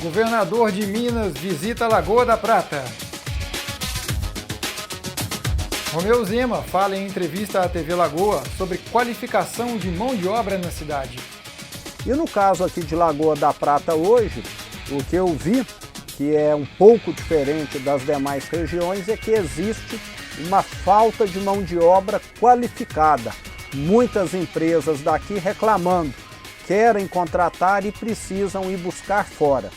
Governador de Minas visita Lagoa da Prata. Romeu Zema fala em entrevista à TV Lagoa sobre qualificação de mão de obra na cidade. E no caso aqui de Lagoa da Prata hoje, o que eu vi, que é um pouco diferente das demais regiões, é que existe uma falta de mão de obra qualificada. Muitas empresas daqui reclamando, querem contratar e precisam ir buscar fora.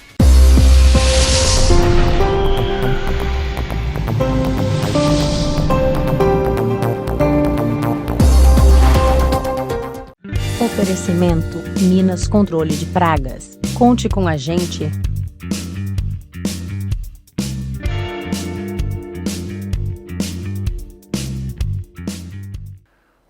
Oferecimento Minas Controle de Pragas. Conte com a gente.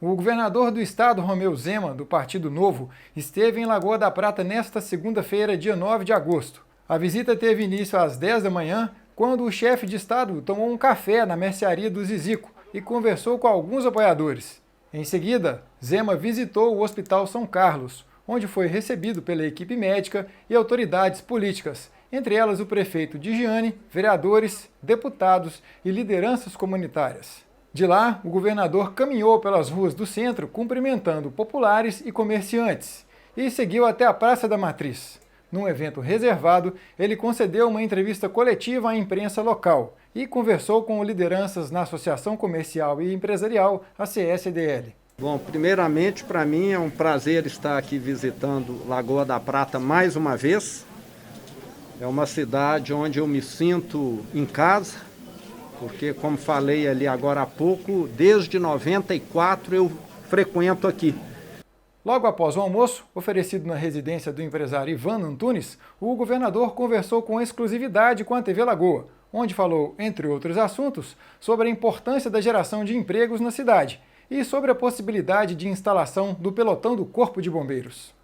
O governador do estado, Romeu Zema, do Partido Novo, esteve em Lagoa da Prata nesta segunda-feira, dia 9 de agosto. A visita teve início às 10 da manhã, quando o chefe de estado tomou um café na mercearia do Zizico e conversou com alguns apoiadores. Em seguida, Zema visitou o Hospital São Carlos, onde foi recebido pela equipe médica e autoridades políticas, entre elas o prefeito de Giane, vereadores, deputados e lideranças comunitárias. De lá, o governador caminhou pelas ruas do centro cumprimentando populares e comerciantes e seguiu até a Praça da Matriz. Num evento reservado, ele concedeu uma entrevista coletiva à imprensa local e conversou com lideranças na Associação Comercial e Empresarial, a CSDL. Bom, primeiramente, para mim é um prazer estar aqui visitando Lagoa da Prata mais uma vez. É uma cidade onde eu me sinto em casa, porque, como falei ali agora há pouco, desde 94 eu frequento aqui. Logo após o almoço, oferecido na residência do empresário Ivan Antunes, o governador conversou com exclusividade com a TV Lagoa, onde falou, entre outros assuntos, sobre a importância da geração de empregos na cidade e sobre a possibilidade de instalação do pelotão do Corpo de Bombeiros.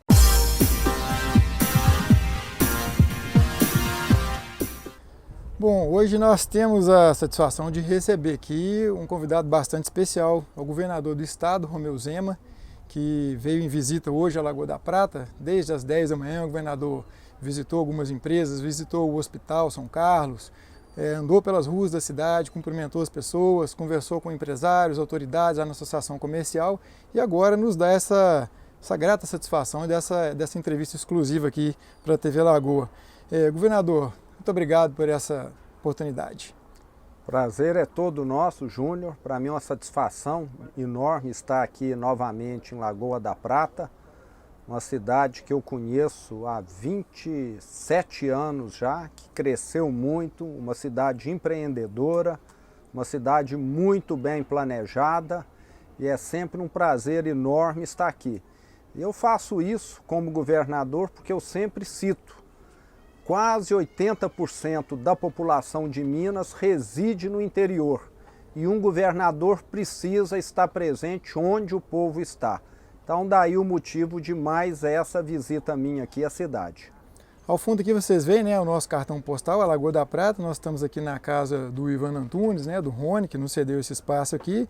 Bom, hoje nós temos a satisfação de receber aqui um convidado bastante especial, o governador do estado, Romeu Zema, que veio em visita hoje à Lagoa da Prata. Desde as 10 da manhã o governador visitou algumas empresas, visitou o Hospital São Carlos, andou pelas ruas da cidade, cumprimentou as pessoas, conversou com empresários, autoridades lá na Associação Comercial e agora nos dá essa grata satisfação dessa entrevista exclusiva aqui para a TV Lagoa. Governador, muito obrigado por essa oportunidade. Prazer é todo nosso, Júnior. Para mim é uma satisfação enorme estar aqui novamente em Lagoa da Prata, uma cidade que eu conheço há 27 anos já, que cresceu muito, uma cidade empreendedora, uma cidade muito bem planejada e é sempre um prazer enorme estar aqui. Eu faço isso como governador porque eu sempre cito: quase 80% da população de Minas reside no interior e um governador precisa estar presente onde o povo está. Então daí o motivo de mais essa visita minha aqui à cidade. Ao fundo aqui vocês veem, né, o nosso cartão postal, a Lagoa da Prata. Nós estamos aqui na casa do Ivan Antunes, né, do Rony, que nos cedeu esse espaço aqui.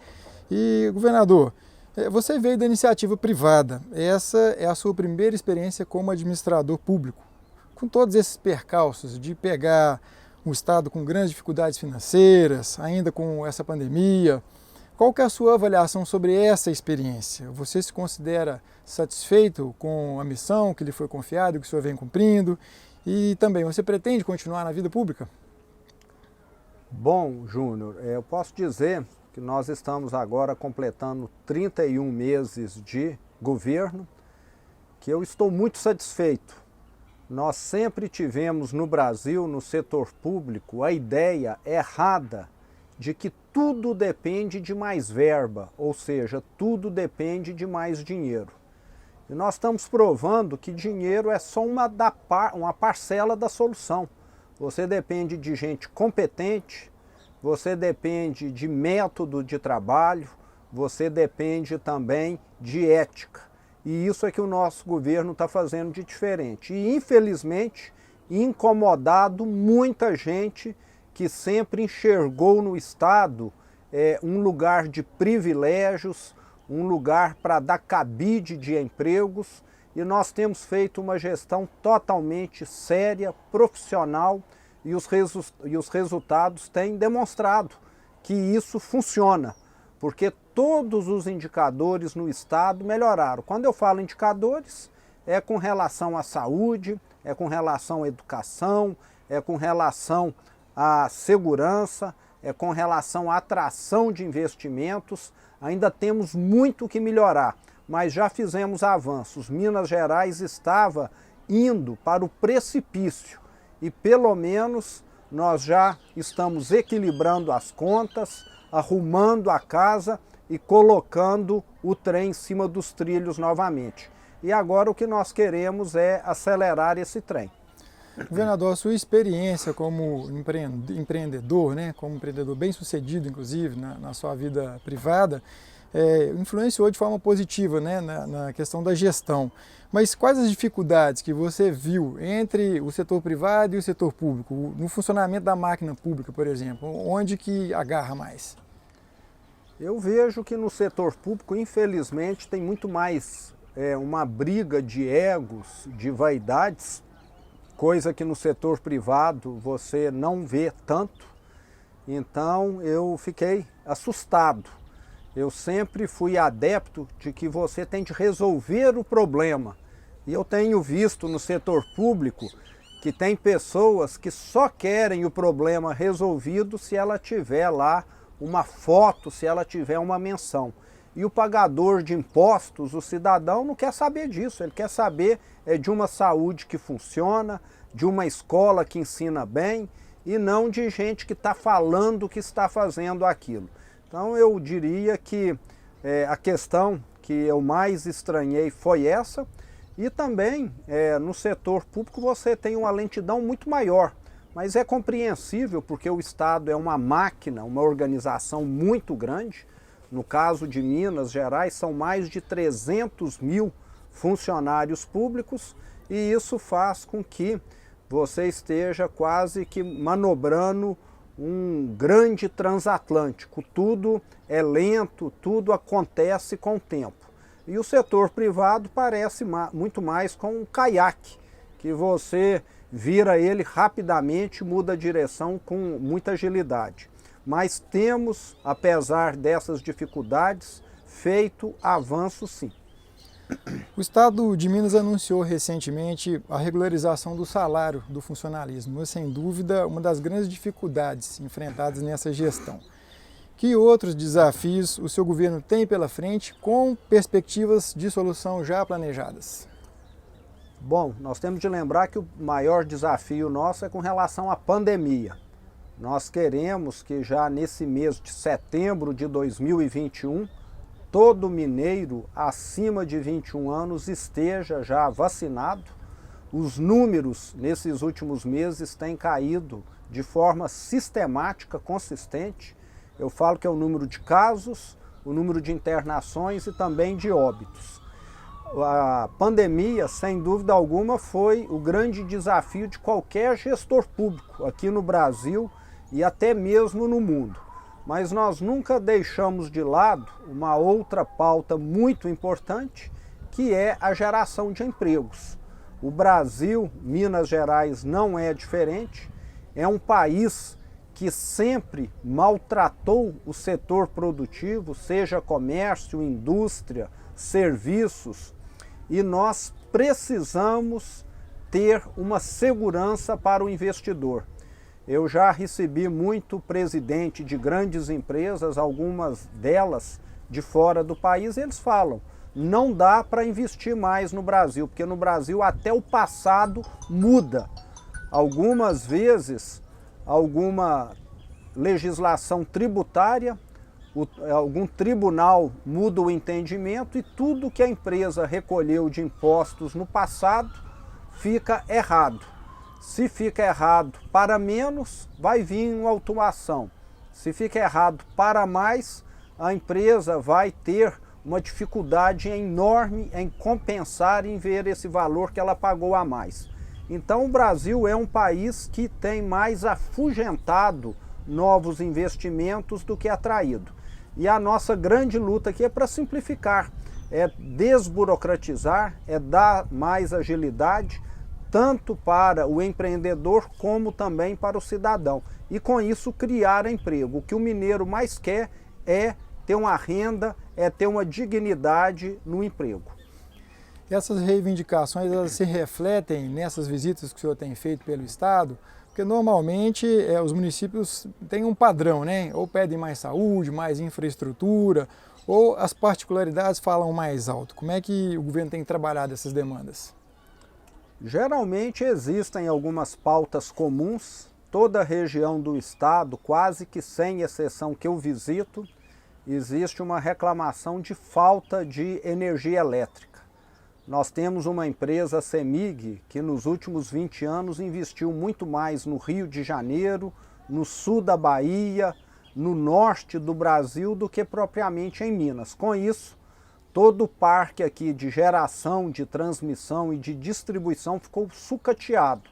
E, governador, você veio da iniciativa privada. Essa é a sua primeira experiência como administrador público. Com todos esses percalços de pegar um estado com grandes dificuldades financeiras, ainda com essa pandemia, qual que é a sua avaliação sobre essa experiência? Você se considera satisfeito com a missão que lhe foi confiada, que o senhor vem cumprindo? E também, você pretende continuar na vida pública? Bom, Júnior, eu posso dizer que nós estamos agora completando 31 meses de governo, que eu estou muito satisfeito. Nós sempre tivemos no Brasil, no setor público, a ideia errada de que tudo depende de mais verba, ou seja, tudo depende de mais dinheiro. E nós estamos provando que dinheiro é só uma parcela da solução. Você depende de gente competente, você depende de método de trabalho, você depende também de ética. E isso é que o nosso governo está fazendo de diferente. E, infelizmente, incomodado muita gente que sempre enxergou no Estado um lugar de privilégios, um lugar para dar cabide de empregos e nós temos feito uma gestão totalmente séria, profissional, e os resultados têm demonstrado que isso funciona, porque todos os indicadores no estado melhoraram. Quando eu falo indicadores, é com relação à saúde, é com relação à educação, é com relação à segurança, é com relação à atração de investimentos. Ainda temos muito que melhorar, mas já fizemos avanços. Minas Gerais estava indo para o precipício e pelo menos nós já estamos equilibrando as contas, arrumando a casa e colocando o trem em cima dos trilhos novamente. E agora o que nós queremos é acelerar esse trem. Governador, a sua experiência como empreendedor, né, como empreendedor bem-sucedido, inclusive, na sua vida privada, influenciou de forma positiva, né, na questão da gestão. Mas quais as dificuldades que você viu entre o setor privado e o setor público, no funcionamento da máquina pública, por exemplo? Onde que agarra mais? Eu vejo que no setor público, infelizmente, tem muito mais uma briga de egos, de vaidades, coisa que no setor privado você não vê tanto. Então eu fiquei assustado. Eu sempre fui adepto de que você tem de resolver o problema. E eu tenho visto no setor público que tem pessoas que só querem o problema resolvido se ela tiver lá uma foto, se ela tiver uma menção. E o pagador de impostos, o cidadão, não quer saber disso. Ele quer saber de uma saúde que funciona, de uma escola que ensina bem e não de gente que está falando que está fazendo aquilo. Então eu diria que a questão que eu mais estranhei foi essa. E também no setor público você tem uma lentidão muito maior. Mas é compreensível porque o Estado é uma máquina, uma organização muito grande. No caso de Minas Gerais são mais de 300 mil funcionários públicos e isso faz com que você esteja quase que manobrando um grande transatlântico. Tudo é lento, tudo acontece com o tempo. E o setor privado parece muito mais com um caiaque, que você vira ele rapidamente, muda a direção com muita agilidade. Mas temos, apesar dessas dificuldades, feito avanço sim. O Estado de Minas anunciou recentemente a regularização do salário do funcionalismo, sem dúvida uma das grandes dificuldades enfrentadas nessa gestão. Que outros desafios o seu governo tem pela frente com perspectivas de solução já planejadas? Bom, nós temos de lembrar que o maior desafio nosso é com relação à pandemia. Nós queremos que já nesse mês de setembro de 2021, todo mineiro acima de 21 anos esteja já vacinado. Os números nesses últimos meses têm caído de forma sistemática, consistente. Eu falo que é o número de casos, o número de internações e também de óbitos. A pandemia, sem dúvida alguma, foi o grande desafio de qualquer gestor público aqui no Brasil e até mesmo no mundo. Mas nós nunca deixamos de lado uma outra pauta muito importante, que é a geração de empregos. O Brasil, Minas Gerais, não é diferente, é um país que sempre maltratou o setor produtivo, seja comércio, indústria, serviços, e nós precisamos ter uma segurança para o investidor. Eu já recebi muito presidente de grandes empresas, algumas delas de fora do país, e eles falam, não dá para investir mais no Brasil, porque no Brasil até o passado muda. Algumas vezes, alguma legislação tributária, algum tribunal muda o entendimento e tudo que a empresa recolheu de impostos no passado fica errado. Se fica errado para menos, vai vir uma autuação. Se fica errado para mais, a empresa vai ter uma dificuldade enorme em compensar, em ver esse valor que ela pagou a mais. Então o Brasil é um país que tem mais afugentado novos investimentos do que atraído. E a nossa grande luta aqui é para simplificar. é desburocratizar, é dar mais agilidade, tanto para o empreendedor como também para o cidadão. E com isso criar emprego. O que o mineiro mais quer é ter uma renda, é ter uma dignidade no emprego. Essas reivindicações, elas se refletem nessas visitas que o senhor tem feito pelo Estado? Porque normalmente os municípios têm um padrão, né? Ou pedem mais saúde, mais infraestrutura, ou as particularidades falam mais alto. Como é que o governo tem trabalhado essas demandas? Geralmente existem algumas pautas comuns. Toda a região do estado, quase que sem exceção que eu visito, existe uma reclamação de falta de energia elétrica. Nós temos uma empresa, a CEMIG, que nos últimos 20 anos investiu muito mais no Rio de Janeiro, no sul da Bahia, no norte do Brasil, do que propriamente em Minas. Com isso, todo o parque aqui de geração, de transmissão e de distribuição ficou sucateado.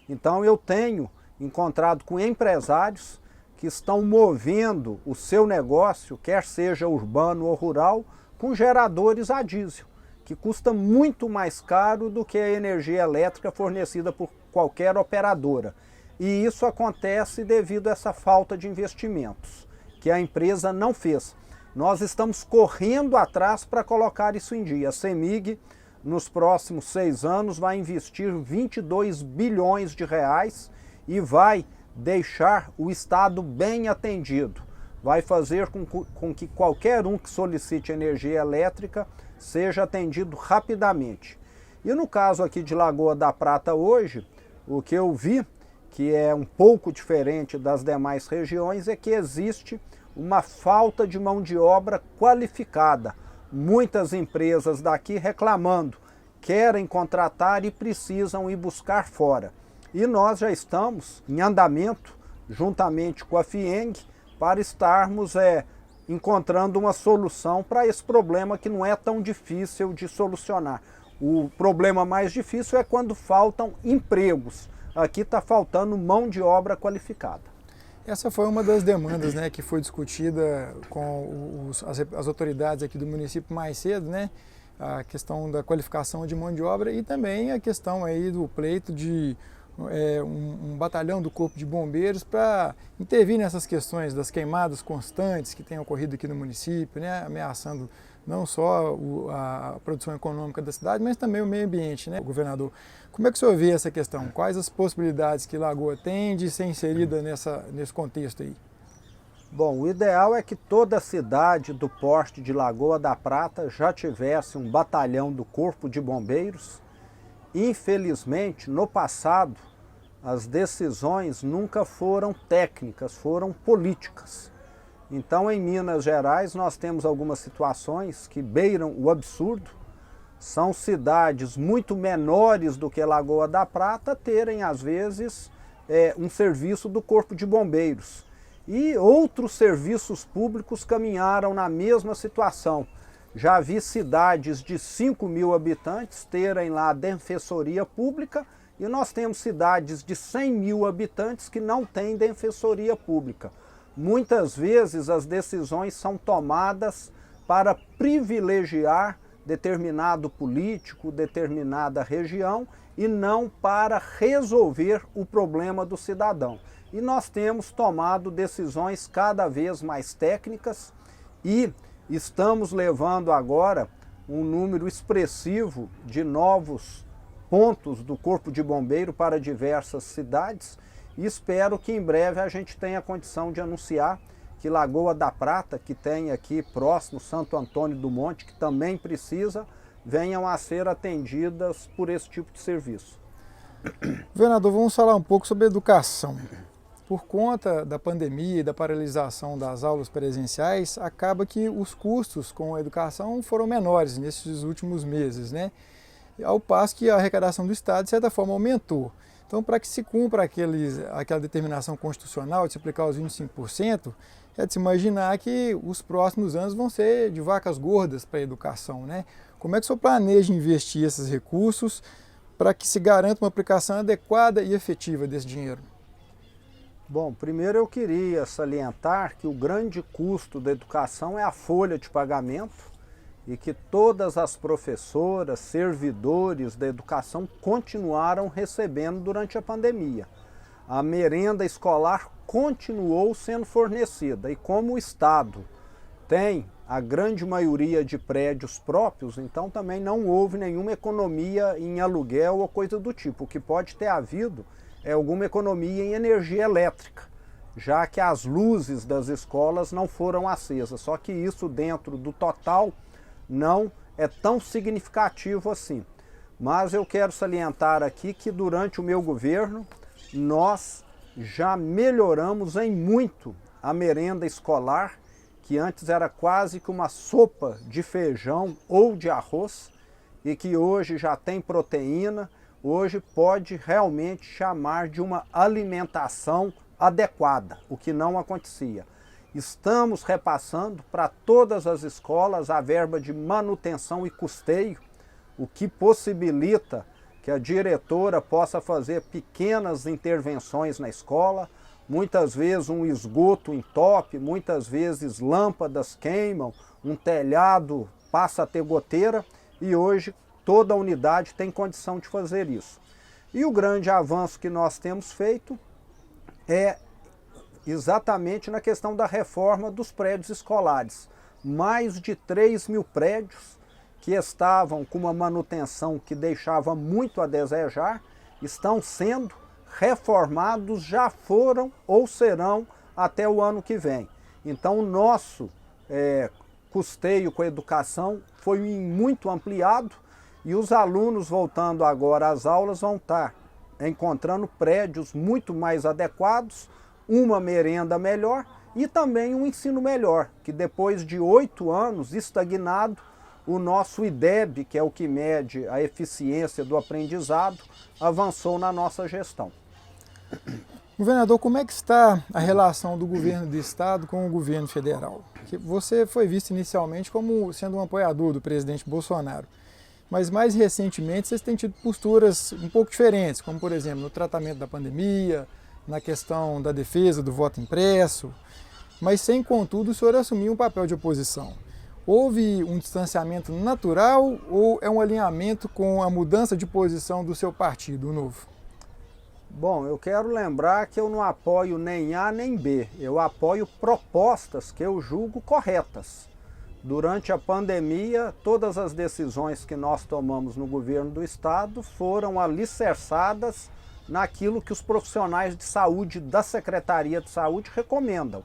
Então eu tenho encontrado com empresários que estão movendo o seu negócio, quer seja urbano ou rural, com geradores a diesel, que custa muito mais caro do que a energia elétrica fornecida por qualquer operadora. E isso acontece devido a essa falta de investimentos, que a empresa não fez. Nós estamos correndo atrás para colocar isso em dia. A CEMIG, nos próximos 6 anos, vai investir 22 bilhões de reais e vai deixar o Estado bem atendido. Vai fazer com que qualquer um que solicite energia elétrica seja atendido rapidamente. E no caso aqui de Lagoa da Prata hoje, o que eu vi, que é um pouco diferente das demais regiões, é que existe uma falta de mão de obra qualificada. Muitas empresas daqui reclamando, querem contratar e precisam ir buscar fora. E nós já estamos em andamento, juntamente com a FIENG, para estarmos encontrando uma solução para esse problema que não é tão difícil de solucionar. O problema mais difícil é quando faltam empregos. Aqui está faltando mão de obra qualificada. Essa foi uma das demandas, né, que foi discutida com as autoridades aqui do município mais cedo, né? A questão da qualificação de mão de obra e também a questão aí do pleito de um batalhão do Corpo de Bombeiros para intervir nessas questões das queimadas constantes que têm ocorrido aqui no município, né, ameaçando não só a produção econômica da cidade, mas também o meio ambiente, né, governador? Como é que o senhor vê essa questão? Quais as possibilidades que Lagoa tem de ser inserida nesse contexto aí? Bom, o ideal é que toda a cidade do porte de Lagoa da Prata já tivesse um batalhão do Corpo de Bombeiros. Infelizmente, no passado, as decisões nunca foram técnicas, foram políticas. Então, em Minas Gerais, nós temos algumas situações que beiram o absurdo. São cidades muito menores do que Lagoa da Prata terem, às vezes, um serviço do Corpo de Bombeiros. E outros serviços públicos caminharam na mesma situação. Já vi cidades de 5.000 habitantes terem lá a defensoria pública e nós temos cidades de 100.000 habitantes que não têm defensoria pública. Muitas vezes as decisões são tomadas para privilegiar determinado político, determinada região e não para resolver o problema do cidadão. E nós temos tomado decisões cada vez mais técnicas e estamos levando agora um número expressivo de novos pontos do Corpo de Bombeiro para diversas cidades e espero que em breve a gente tenha condição de anunciar que Lagoa da Prata, que tem aqui próximo Santo Antônio do Monte, que também precisa, venham a ser atendidas por esse tipo de serviço. Governador, vamos falar um pouco sobre educação. Por conta da pandemia e da paralisação das aulas presenciais, acaba que os custos com a educação foram menores nesses últimos meses, né? Ao passo que a arrecadação do Estado, de certa forma, aumentou. Então, para que se cumpra aquela determinação constitucional de se aplicar os 25%, é de se imaginar que os próximos anos vão ser de vacas gordas para a educação, né? Como é que o senhor planeja investir esses recursos para que se garanta uma aplicação adequada e efetiva desse dinheiro? Bom, primeiro eu queria salientar que o grande custo da educação é a folha de pagamento e que todas as professoras, servidores da educação continuaram recebendo durante a pandemia. A merenda escolar continuou sendo fornecida e como o Estado tem a grande maioria de prédios próprios, então também não houve nenhuma economia em aluguel ou coisa do tipo. O que pode ter havido é alguma economia em energia elétrica, já que as luzes das escolas não foram acesas. Só que isso dentro do total não é tão significativo assim. Mas eu quero salientar aqui que durante o meu governo nós já melhoramos em muito a merenda escolar, que antes era quase que uma sopa de feijão ou de arroz e que hoje já tem proteína, hoje pode realmente chamar de uma alimentação adequada, o que não acontecia. Estamos repassando para todas as escolas a verba de manutenção e custeio, o que possibilita que a diretora possa fazer pequenas intervenções na escola. Muitas vezes um esgoto entope, muitas vezes lâmpadas queimam, um telhado passa a ter goteira e hoje toda a unidade tem condição de fazer isso. E o grande avanço que nós temos feito é exatamente na questão da reforma dos prédios escolares. Mais de 3.000 prédios que estavam com uma manutenção que deixava muito a desejar estão sendo reformados, já foram ou serão até o ano que vem. Então o nosso custeio com a educação foi muito ampliado e os alunos voltando agora às aulas vão estar encontrando prédios muito mais adequados, uma merenda melhor e também um ensino melhor, que depois de 8 anos estagnado, o nosso IDEB, que é o que mede a eficiência do aprendizado, avançou na nossa gestão. Governador, como é que está a relação do governo do estado com o governo federal? Porque você foi visto inicialmente como sendo um apoiador do presidente Bolsonaro, mas mais recentemente vocês têm tido posturas um pouco diferentes, como por exemplo no tratamento da pandemia, na questão da defesa do voto impresso, mas sem contudo o senhor assumir um papel de oposição. Houve um distanciamento natural ou é um alinhamento com a mudança de posição do seu partido, o Novo? Bom, eu quero lembrar que eu não apoio nem A nem B, eu apoio propostas que eu julgo corretas. Durante a pandemia, todas as decisões que nós tomamos no governo do estado foram alicerçadas naquilo que os profissionais de saúde da Secretaria de Saúde recomendam.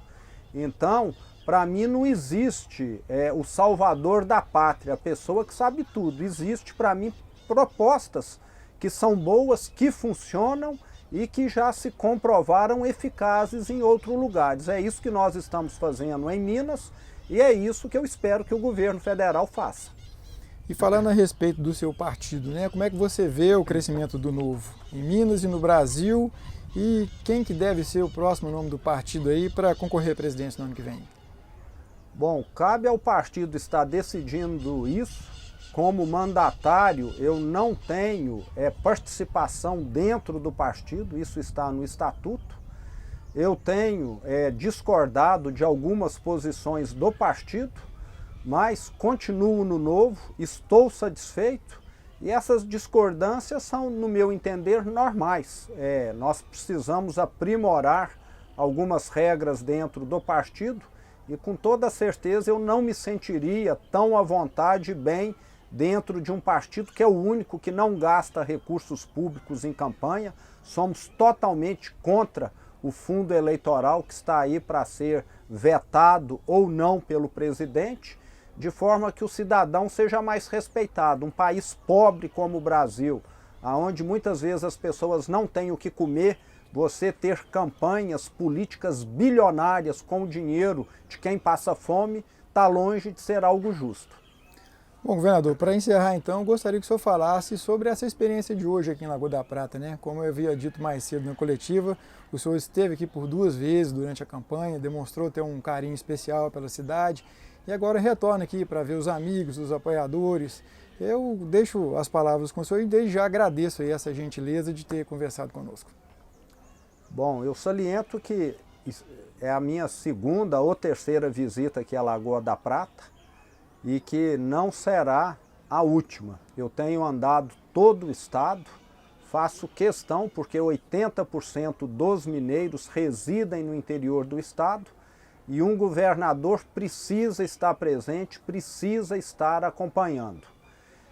Então, para mim não existe o salvador da pátria, a pessoa que sabe tudo. Existe para mim propostas que são boas, que funcionam e que já se comprovaram eficazes em outros lugares. É isso que nós estamos fazendo em Minas e é isso que eu espero que o governo federal faça. E falando a respeito do seu partido, né, como é que você vê o crescimento do Novo em Minas e no Brasil e quem que deve ser o próximo nome do partido aí para concorrer à presidência no ano que vem? Bom, cabe ao partido estar decidindo isso. Como mandatário, eu não tenho participação dentro do partido, isso está no estatuto. Eu tenho discordado de algumas posições do partido, mas continuo no Novo, estou satisfeito e essas discordâncias são, no meu entender, normais. Nós precisamos aprimorar algumas regras dentro do partido e com toda certeza eu não me sentiria tão à vontade e bem dentro de um partido que é o único que não gasta recursos públicos em campanha. Somos totalmente contra o fundo eleitoral que está aí para ser vetado ou não pelo presidente, de forma que o cidadão seja mais respeitado. Um país pobre como o Brasil, onde muitas vezes as pessoas não têm o que comer, você ter campanhas políticas bilionárias com o dinheiro de quem passa fome, está longe de ser algo justo. Bom, governador, para encerrar então, gostaria que o senhor falasse sobre essa experiência de hoje aqui em Lagoa da Prata, né? Como eu havia dito mais cedo na coletiva, o senhor esteve aqui por 2 vezes durante a campanha, demonstrou ter um carinho especial pela cidade e agora retorna aqui para ver os amigos, os apoiadores. Eu deixo as palavras com o senhor e desde já agradeço aí essa gentileza de ter conversado conosco. Bom, eu saliento que é a minha 2ª ou 3ª visita aqui a Lagoa da Prata. e que não será a última. Eu tenho andado todo o estado, faço questão, porque 80% dos mineiros residem no interior do estado e um governador precisa estar presente, precisa estar acompanhando.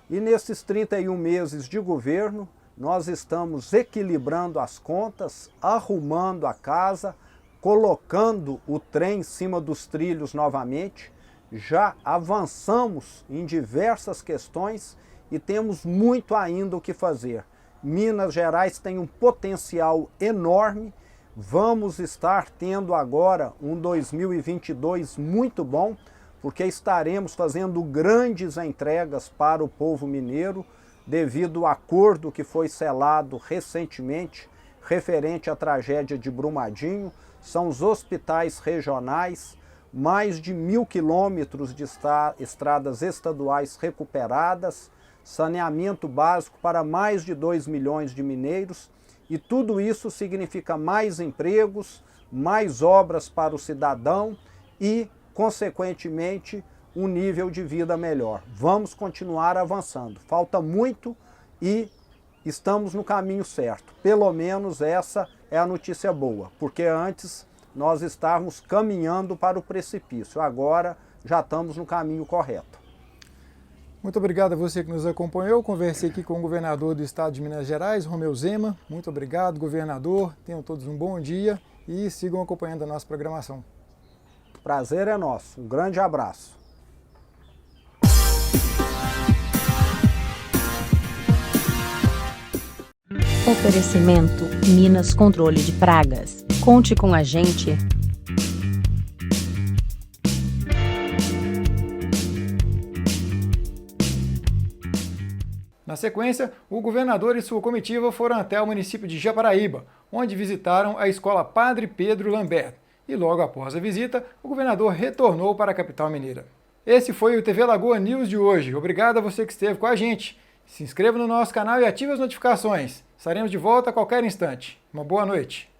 E nesses 31 meses de governo, nós estamos equilibrando as contas, arrumando a casa, colocando o trem em cima dos trilhos novamente. Já avançamos em diversas questões e temos muito ainda o que fazer. Minas Gerais tem um potencial enorme. Vamos estar tendo agora um 2022 muito bom, porque estaremos fazendo grandes entregas para o povo mineiro, devido ao acordo que foi selado recentemente, referente à tragédia de Brumadinho. São os hospitais regionais, mais de 1.000 quilômetros de estradas estaduais recuperadas, saneamento básico para mais de 2 milhões de mineiros, e tudo isso significa mais empregos, mais obras para o cidadão e, consequentemente, um nível de vida melhor. Vamos continuar avançando. Falta muito e estamos no caminho certo. Pelo menos essa é a notícia boa, porque antes nós estávamos caminhando para o precipício. Agora já estamos no caminho correto. Muito obrigado a você que nos acompanhou. Conversei aqui com o governador do estado de Minas Gerais, Romeu Zema. Muito obrigado, governador. Tenham todos um bom dia e sigam acompanhando a nossa programação. Prazer é nosso. Um grande abraço. Oferecimento Minas Controle de Pragas. Conte com a gente. Na sequência, o governador e sua comitiva foram até o município de Japaraíba, onde visitaram a escola Padre Pedro Lambert. E logo após a visita, o governador retornou para a capital mineira. Esse foi o TV Lagoa News de hoje. Obrigado a você que esteve com a gente. Se inscreva no nosso canal e ative as notificações. Estaremos de volta a qualquer instante. Uma boa noite.